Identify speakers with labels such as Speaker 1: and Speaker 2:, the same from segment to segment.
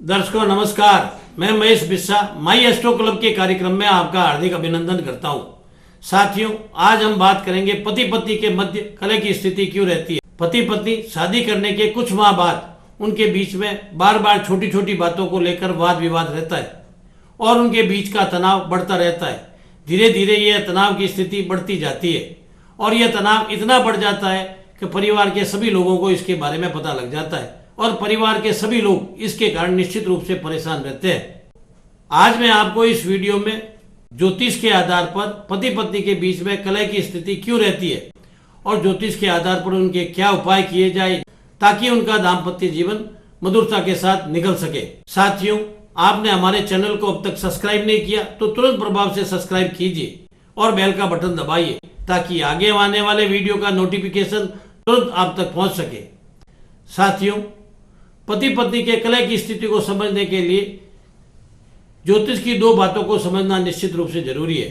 Speaker 1: दर्शकों नमस्कार, मैं महेश बिस्सा माई एस्ट्रो क्लब के कार्यक्रम में आपका हार्दिक अभिनंदन करता हूं। साथियों, आज हम बात करेंगे पति पत्नी के मध्य कलह की स्थिति क्यों रहती है। पति पत्नी शादी करने के कुछ माह बाद उनके बीच में बार बार छोटी छोटी बातों को लेकर वाद विवाद रहता है और उनके बीच का तनाव बढ़ता रहता है। धीरे धीरे यह तनाव की स्थिति बढ़ती जाती है और यह तनाव इतना बढ़ जाता है कि परिवार के सभी लोगों को इसके बारे में पता लग जाता है और परिवार के सभी लोग इसके कारण निश्चित रूप से परेशान रहते हैं। आज मैं आपको इस वीडियो में ज्योतिष के आधार पर पति पत्नी के बीच में कलह की स्थिति क्यों रहती है और ज्योतिष के आधार पर उनके क्या उपाय किए जाए ताकि उनका दाम्पत्य जीवन मधुरता के साथ निकल सके। साथियों, आपने हमारे चैनल को अब तक सब्सक्राइब नहीं किया तो तुरंत प्रभाव से सब्सक्राइब कीजिए और बेल का बटन दबाइए ताकि आगे आने वाले वीडियो का नोटिफिकेशन तुरंत आप तक पहुंच सके। साथियों, पति पत्नी के कलह की स्थिति को समझने के लिए ज्योतिष की दो बातों को समझना निश्चित रूप से जरूरी है।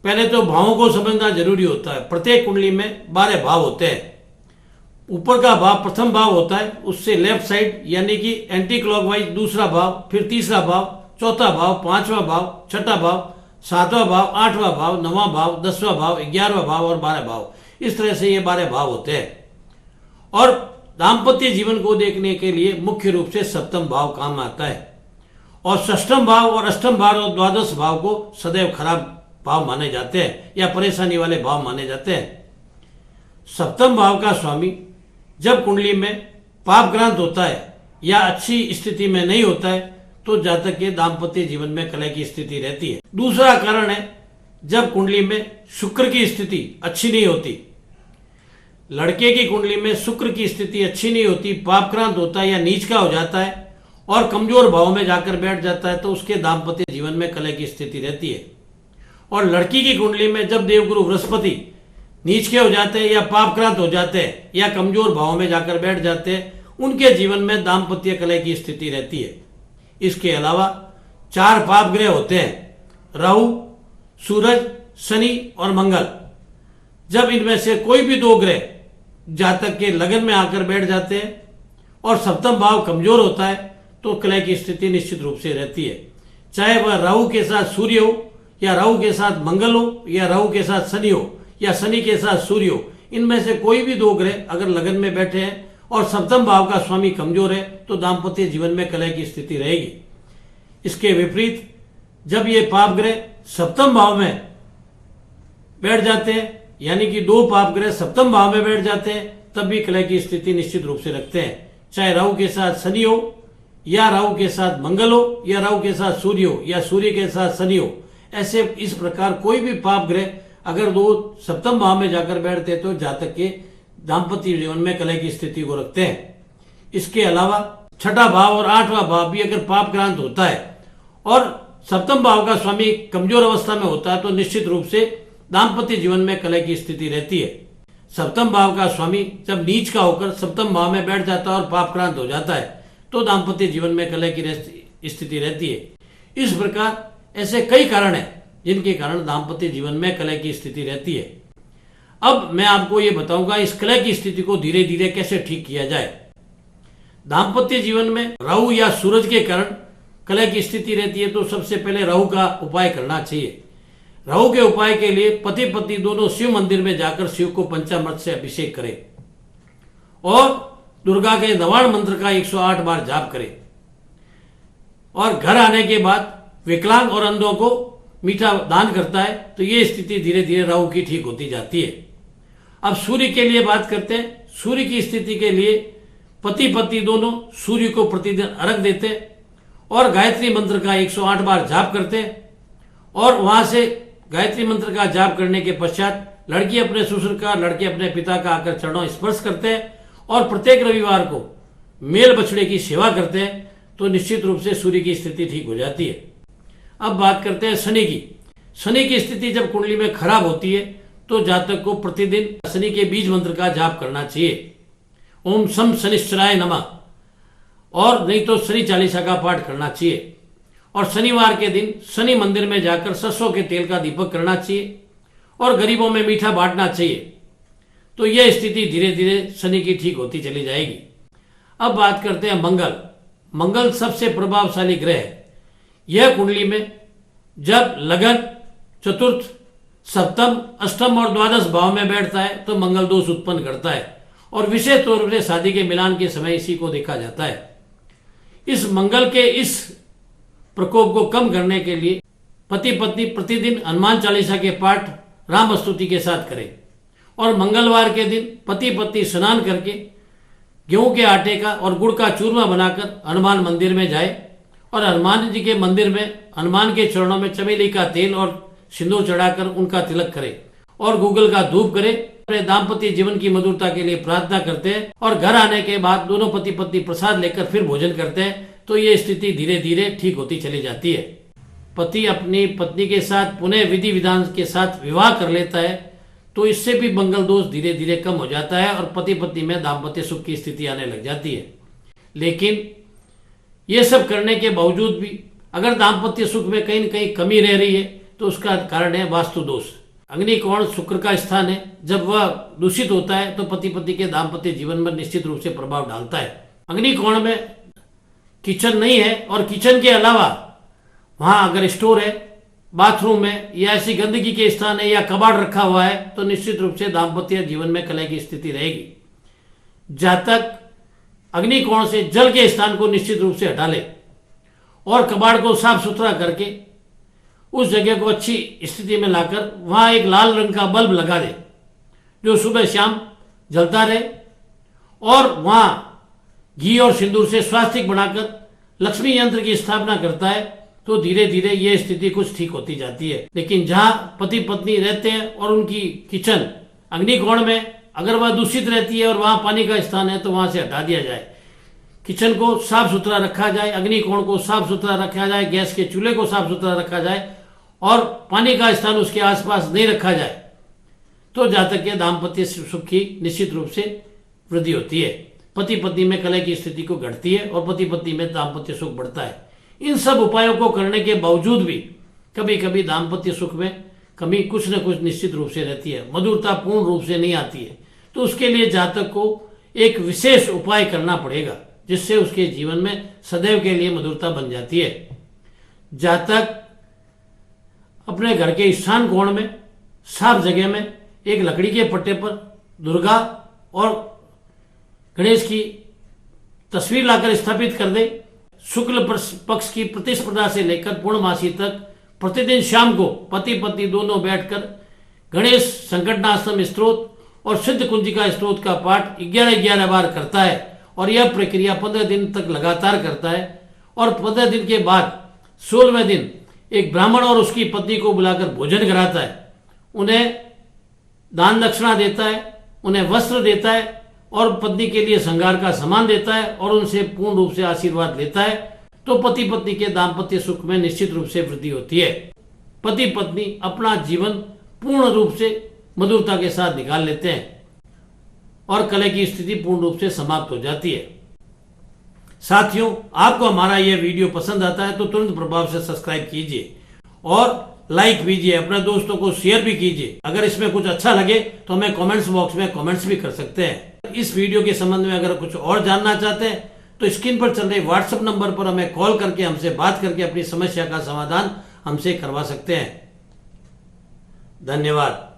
Speaker 1: पहले तो भावों को समझना जरूरी होता है। प्रत्येक कुंडली में 12 भाव होते हैं। ऊपर का भाव प्रथम भाव होता है, उससे लेफ्ट साइड यानी कि एंटी क्लॉकवाइज दूसरा भाव, फिर तीसरा भाव, चौथा भाव, पांचवा भाव, छठा भाव, सातवां भाव, आठवां भाव, नवां भाव, 10वां भाव, 11वां भाव और 12 भाव। इस तरह से ये 12 भाव होते हैं। और दाम्पत्य जीवन को देखने के लिए मुख्य रूप से सप्तम भाव काम आता है और षष्ठम भाव और अष्टम भाव और द्वादश भाव को सदैव खराब भाव माने जाते हैं या परेशानी वाले भाव माने जाते हैं। सप्तम भाव का स्वामी जब कुंडली में पापग्रांत होता है या अच्छी स्थिति में नहीं होता है तो जातक के दाम्पत्य जीवन में कलह की स्थिति रहती है। दूसरा कारण है जब कुंडली में शुक्र की स्थिति अच्छी नहीं होती। लड़के की कुंडली में शुक्र की स्थिति अच्छी नहीं होती, पापक्रांत होता है या नीच का हो जाता है और कमजोर भाव में जाकर बैठ जाता है तो उसके दाम्पत्य जीवन में कलह की स्थिति रहती है। और लड़की की कुंडली में जब देवगुरु बृहस्पति नीच के हो जाते हैं या पापक्रांत हो जाते हैं या कमजोर भाव में जाकर बैठ जाते हैं, उनके जीवन में दाम्पत्य कलह की स्थिति रहती है। इसके अलावा 4 पाप ग्रह होते हैं, राहु, सूरज, शनि और मंगल। जब इनमें से कोई भी 2 ग्रह जातक के लगन में आकर बैठ जाते हैं और सप्तम भाव कमजोर होता है तो कलह की स्थिति निश्चित रूप से रहती है। चाहे वह राहु के साथ सूर्य हो या राहु के साथ मंगल हो या राहु के साथ शनि हो या शनि के साथ सूर्य हो, इनमें से कोई भी 2 ग्रह अगर लगन में बैठे हैं और सप्तम भाव का स्वामी कमजोर है तो दाम्पत्य जीवन में कलह की स्थिति रहेगी। इसके विपरीत जब ये पाप ग्रह सप्तम भाव में बैठ जाते हैं यानी कि 2 पाप ग्रह सप्तम भाव में बैठ जाते हैं तब भी कलह की स्थिति निश्चित रूप से रखते हैं। चाहे राहु के साथ शनि हो या राहु के साथ मंगल हो या राहु के साथ सूर्य हो या सूर्य के साथ शनि हो, ऐसे इस प्रकार कोई भी पाप ग्रह अगर 2 सप्तम भाव में जाकर बैठते तो जातक के दाम्पत्य जीवन में कलह की स्थिति को रखते हैं। इसके अलावा छठा भाव और 8वां भाव भी अगर पापक्रांत होता है और सप्तम भाव का स्वामी कमजोर अवस्था में होता है तो निश्चित रूप से दाम्पत्य जीवन में कलह की स्थिति रहती है। सप्तम भाव का स्वामी जब नीच का होकर सप्तम भाव में बैठ जाता है और पापक्रांत हो जाता है तो दाम्पत्य जीवन में कलह की स्थिति रहती है। इस प्रकार ऐसे कई कारण हैं जिनके कारण दाम्पत्य जीवन में कलह की स्थिति रहती है। अब मैं आपको ये बताऊंगा इस कलह की स्थिति को धीरे धीरे कैसे ठीक किया जाए। दाम्पत्य जीवन में राहु या सूरज के कारण कलह की स्थिति रहती है तो सबसे पहले राहु का उपाय करना चाहिए। राहु के उपाय के लिए पति पत्नी दोनों शिव मंदिर में जाकर शिव को पंचामृत से अभिषेक करें और दुर्गा के नवाण मंत्र का 108 बार जाप करें और घर आने के बाद विकलांग और अंधों को मीठा दान करता है तो ये स्थिति धीरे धीरे राहु की ठीक होती जाती है। अब सूर्य के लिए बात करते हैं। सूर्य की स्थिति के लिए पति पत्नी दोनों सूर्य को प्रतिदिन अर्घ देते और गायत्री मंत्र का 108 बार जाप करते और वहां से गायत्री मंत्र का जाप करने के पश्चात लड़की अपने ससुर का, लड़के अपने पिता का आकर चरणों स्पर्श करते हैं और प्रत्येक रविवार को मेल बछड़े की सेवा करते हैं तो निश्चित रूप से सूर्य की स्थिति ठीक हो जाती है। अब बात करते हैं शनि की। शनि की स्थिति जब कुंडली में खराब होती है तो जातक को प्रतिदिन शनि के बीज मंत्र का जाप करना चाहिए। ओम शम शनिश्चराय नमः और नहीं तो शनि चालीसा का पाठ करना चाहिए। और शनिवार के दिन शनि मंदिर में जाकर सरसों के तेल का दीपक करना चाहिए और गरीबों में मीठा बांटना चाहिए तो यह स्थिति धीरे धीरे शनि की ठीक होती चली जाएगी। अब बात करते हैं मंगल। मंगल सबसे प्रभावशाली ग्रह है। यह कुंडली में जब लगन, चतुर्थ, सप्तम, अष्टम और द्वादश भाव में बैठता है तो मंगल दोष उत्पन्न करता है और विशेष तौर पर शादी के मिलान के समय इसी को देखा जाता है। इस मंगल के इस प्रकोप को कम करने के लिए पति पत्नी प्रतिदिन हनुमान चालीसा के पाठ राम स्तुति के साथ करें और मंगलवार के दिन पति पत्नी स्नान करके गेहूं के आटे का और गुड़ का चूरमा बनाकर हनुमान मंदिर में जाए और हनुमान जी के मंदिर में हनुमान के चरणों में चमेली का तेल और सिंदूर चढ़ाकर उनका तिलक करें और गूगल का धूप करें। अपने दाम्पत्य जीवन की मधुरता के लिए प्रार्थना करते हैं और घर आने के बाद दोनों पति पत्नी प्रसाद लेकर फिर भोजन करते हैं तो ये स्थिति धीरे धीरे ठीक होती चली जाती है। पति अपनी पत्नी के साथ पुनः विधि विधान के साथ विवाह कर लेता है तो इससे भी मंगल दोष धीरे धीरे कम हो जाता है और पति पत्नी में दाम्पत्य सुख की स्थिति आने लग जाती है। लेकिन ये सब करने के बावजूद भी अगर दाम्पत्य सुख में कहीं न कहीं कमी रह रही है तो उसका कारण है वास्तु दोष। अग्निकोण शुक्र का स्थान है, जब वह दूषित होता है तो पति पत्नी के दाम्पत्य जीवन में निश्चित रूप से प्रभाव डालता है। अग्निकोण में किचन नहीं है और किचन के अलावा वहां अगर स्टोर है, बाथरूम है या ऐसी गंदगी के स्थान है या कबाड़ रखा हुआ है तो निश्चित रूप से दाम्पत्य जीवन में कलह की स्थिति रहेगी। जातक अग्निकोण से जल के स्थान को निश्चित रूप से हटा ले और कबाड़ को साफ सुथरा करके उस जगह को अच्छी स्थिति में लाकर वहां एक लाल रंग का बल्ब लगा दे जो सुबह शाम जलता रहे और वहां घी और सिंदूर से स्वास्तिक बनाकर लक्ष्मी यंत्र की स्थापना करता है तो धीरे धीरे ये स्थिति कुछ ठीक होती जाती है। लेकिन जहां पति पत्नी रहते हैं और उनकी किचन अग्निकोण में अगर वह दूषित रहती है और वहां पानी का स्थान है तो वहां से हटा दिया जाए। किचन को साफ सुथरा रखा जाए, अग्निकोण को साफ सुथरा रखा जाए, गैस के चूल्हे को साफ सुथरा रखा जाए और पानी का स्थान उसके आसपास नहीं रखा जाए तो जातक के दाम्पत्य सुख की निश्चित रूप से वृद्धि होती है। पति पत्नी में कलह की स्थिति को घटती है और पति पत्नी में दाम्पत्य सुख बढ़ता है। इन सब उपायों को करने के बावजूद भी कभी कभी दाम्पत्य सुख में कमी कुछ न कुछ निश्चित रूप से रहती है, मधुरता पूर्ण रूप से नहीं आती है। तो उसके लिए जातक को एक विशेष उपाय करना पड़ेगा जिससे उसके जीवन में सदैव के लिए मधुरता बन जाती है। जातक अपने घर के ईशान कोण में साफ जगह में एक लकड़ी के पट्टे पर दुर्गा और गणेश की तस्वीर लाकर स्थापित कर दे। शुक्ल पक्ष की प्रतिस्पर्धा से लेकर पूर्णमासी तक प्रतिदिन शाम को पति पत्नी दोनों बैठकर गणेश संकटनाशम स्तोत्र और सिद्ध कुंजिका स्तोत्र का पाठ 11-11 बार करता है और यह प्रक्रिया 15 दिन तक लगातार करता है और 15 दिन के बाद 16वें दिन एक ब्राह्मण और उसकी पत्नी को बुलाकर भोजन कराता है, उन्हें दान दक्षिणा देता है, उन्हें वस्त्र देता है और पत्नी के लिए श्रृंगार का सामान देता है और उनसे पूर्ण रूप से आशीर्वाद लेता है तो पति पत्नी के दाम्पत्य सुख में निश्चित रूप से वृद्धि होती है। पति पत्नी अपना जीवन पूर्ण रूप से मधुरता के साथ निकाल लेते हैं और कलह की स्थिति पूर्ण रूप से समाप्त हो जाती है। साथियों, आपको हमारा यह वीडियो पसंद आता है तो तुरंत प्रभाव से सब्सक्राइब कीजिए और लाइक कीजिए, अपने दोस्तों को शेयर भी कीजिए। अगर इसमें कुछ अच्छा लगे तो हमें कमेंट्स बॉक्स में कमेंट्स भी कर सकते हैं। इस वीडियो के संबंध में अगर कुछ और जानना चाहते हैं तो स्क्रीन पर चल रहे व्हाट्सएप नंबर पर हमें कॉल करके हमसे बात करके अपनी समस्या का समाधान हमसे करवा सकते हैं। धन्यवाद।